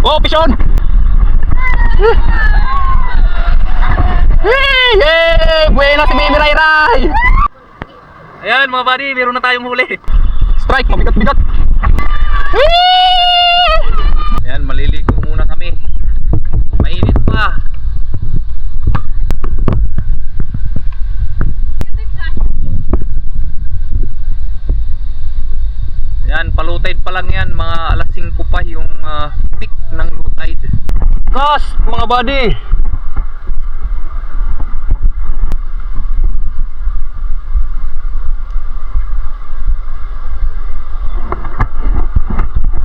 Oh, pisyon! Yay! Buena si Baby Ray Ray! Ayan mga buddy, meron na tayong huli. Strike, mabigat-bigat. Ayan, maliligo muna kami. Mainit pa. Ayan, low tide pa lang yan. Mga alas 5 pa yung peak ng low tide. Cast mga buddy.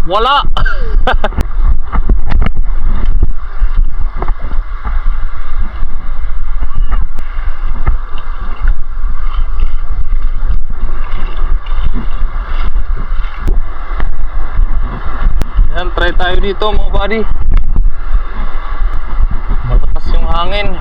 Wala. Yan, try tayo dito mga buddy. Malakas yung hangin.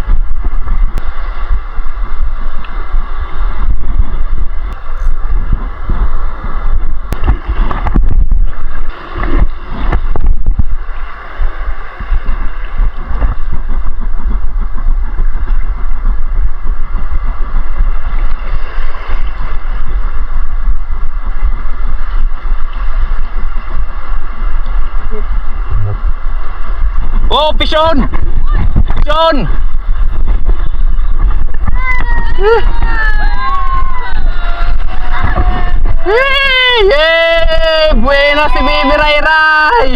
Oh, pisyon! Pisyon! Yay! Buena si Baby Ray Ray!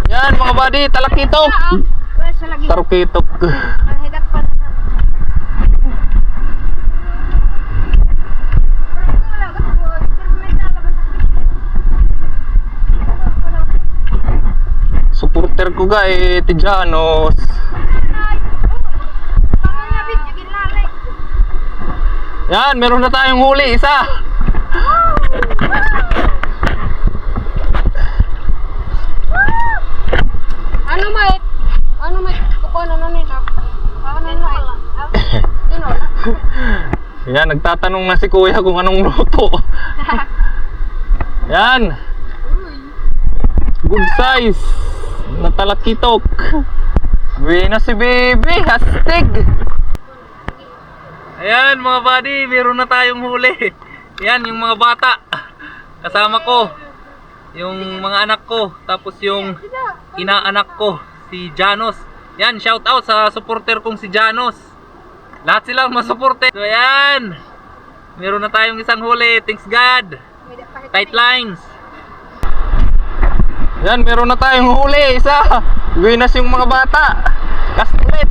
Yan mga buddy, talakitok! Tarukitok. Supporter ko ga Tijanos. Yan, meron na tayong huli, isa. Ano may kukuha na nila? Yan, nagtatanong na si kuya kung anong luto. Yan. Good size na talakitok. Buena si Baby, hastig. Ayan mga buddy, meron na tayong huli. Yan yung mga bata. Kasama ko yung mga anak ko, tapos yung inaanak ko si Janos. Yan, shout out sa supporter kong si Janos. Lahat silang masuporte. So ayan, meron na tayong isang huli. Thanks God. Tight lines. Yan, meron na tayong huli, isa. Buenas yung mga bata. Cast ulit.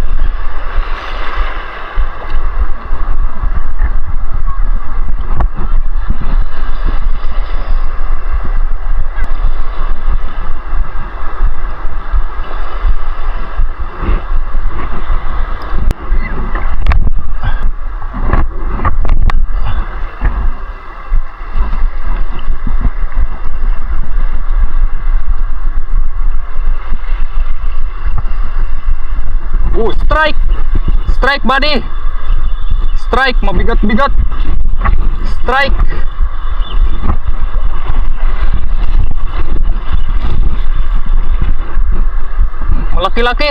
Strike! Strike buddy! Strike! Mabigat-bigat! Strike! Malaki-laki!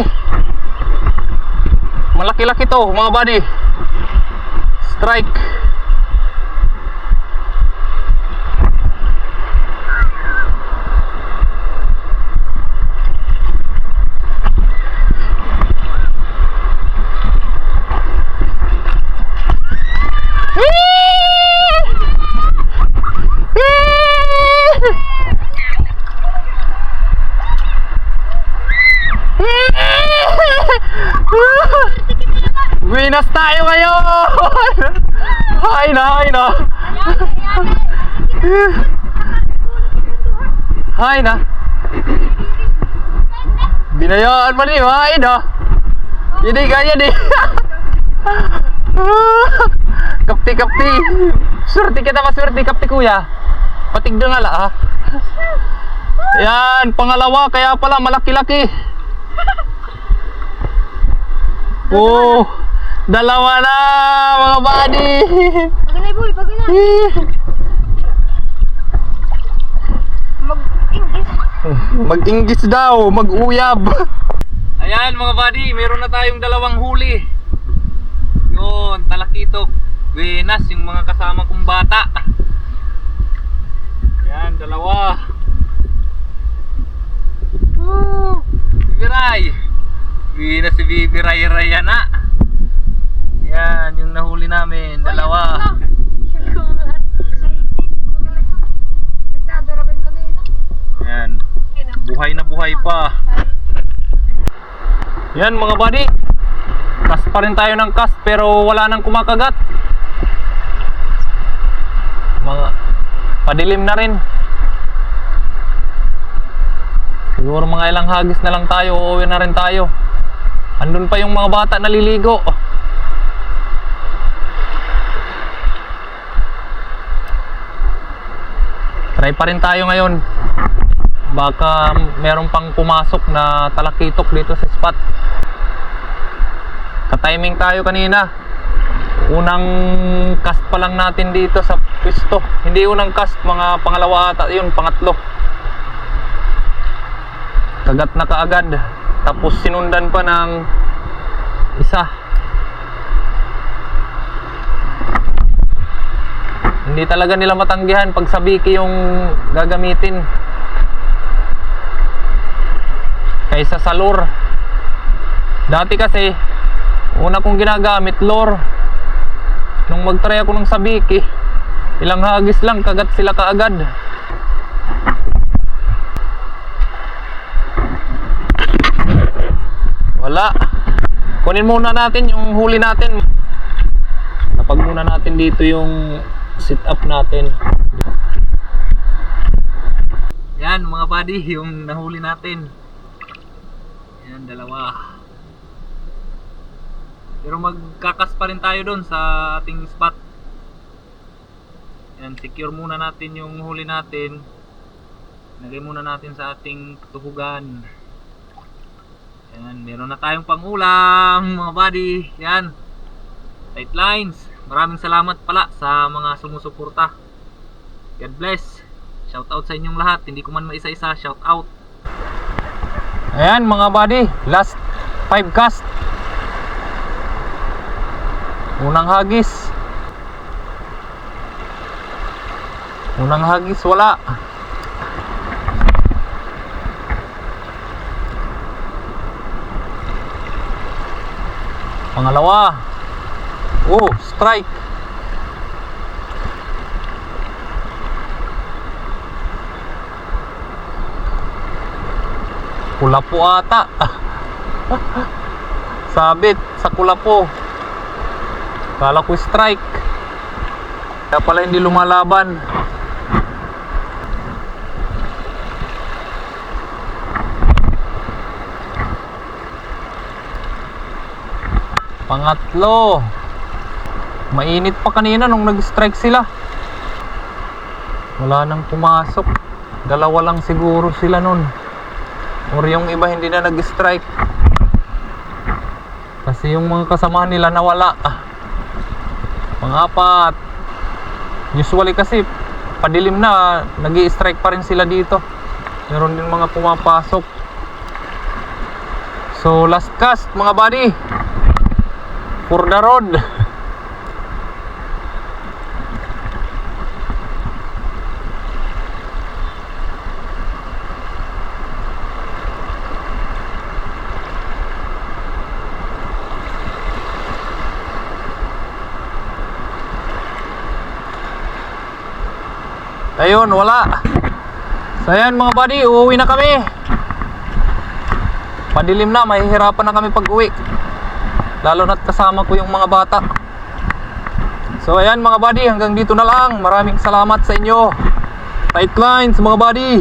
Malaki-laki to mga buddy! Strike! Winas tayo ngayon! Hay na, hay na! Hay na! Binayaan mo niyo, hay na! Hindi kaya di! Kapti-kapti! Swerte kita maswerte, kapti kuya! Patigdo nga la ha! Yan, pangalawa, kaya pala malaki-laki! Oh, dalawa na mga buddy. Pagina boy, pagina. Mag-English daw, mag-uyab. Ayan mga buddy, meron na tayong dalawang huli. Yun, talakitok, buenas, yung mga kasama kong bata. Ayan, dalawa. Woo! Bibiray. Buenas si Bibiray Raya na. Ayan, yung nahuli namin, dalawa. Ayan, buhay na buhay pa. Yan mga buddy, cast pa rin tayo ng cast pero wala nang kumakagat. Mga padilim na rin. Siguro mga ilang hagis na lang tayo, uuwi na rin tayo. Andun pa yung mga bata naliligo. Try pa rin tayo ngayon. Baka meron pang pumasok na talakitok dito sa spot. Ka-timing tayo kanina. Unang cast pa lang natin dito sa pwesto. Hindi unang cast, mga pangalawa ata yun, pangatlo. Kagat na kaagad. Tapos sinundan pa ng isa. Hindi talaga nila matanggihan pag sabiki yung gagamitin kaysa sa lure. Dati kasi una kong ginagamit lure. Nung mag-try ako ng sabiki, ilang hagis lang kagat sila kaagad. Wala. Kunin muna natin yung huli natin. Napag muna natin dito yung sit up natin. Yan mga buddy, yung nahuli natin. Yan, dalawa. Pero magkakas pa rin tayo doon sa ating spot. Yan, secure muna natin yung huli natin. Lagay muna natin sa ating tuhugan. Yan, meron na tayong pangulam mga buddy. Yan, tight lines. Maraming salamat pala sa mga sumusuporta. God bless. Shout out sa inyong lahat. Hindi ko man maisa-isa, shout out. Ayan mga buddy, last 5 cast. Unang hagis. Unang hagis wala. Pangalawa. Oh, strike. Kulapo ata. Sabit sa kulapo. Kala ko strike. Kaya pala hindi lumalaban. Pangatlo. Mainit pa kanina nung nag-strike sila. Wala nang pumasok. Dalawa lang siguro sila nun. Or yung iba hindi na nag-strike. Kasi yung mga kasama nila nawala. Pang-apat. Usually kasi padilim na, nag-i-strike pa rin sila dito. Meron din mga pumapasok. So last cast mga buddy. For the road. Ayun, wala. So ayan mga buddy, uuwi na kami. Padilim na, mahihirapan na kami pag uwi. Lalo na't kasama ko yung mga bata. So ayan mga buddy, hanggang dito na lang. Maraming salamat sa inyo. Tight lines mga buddy.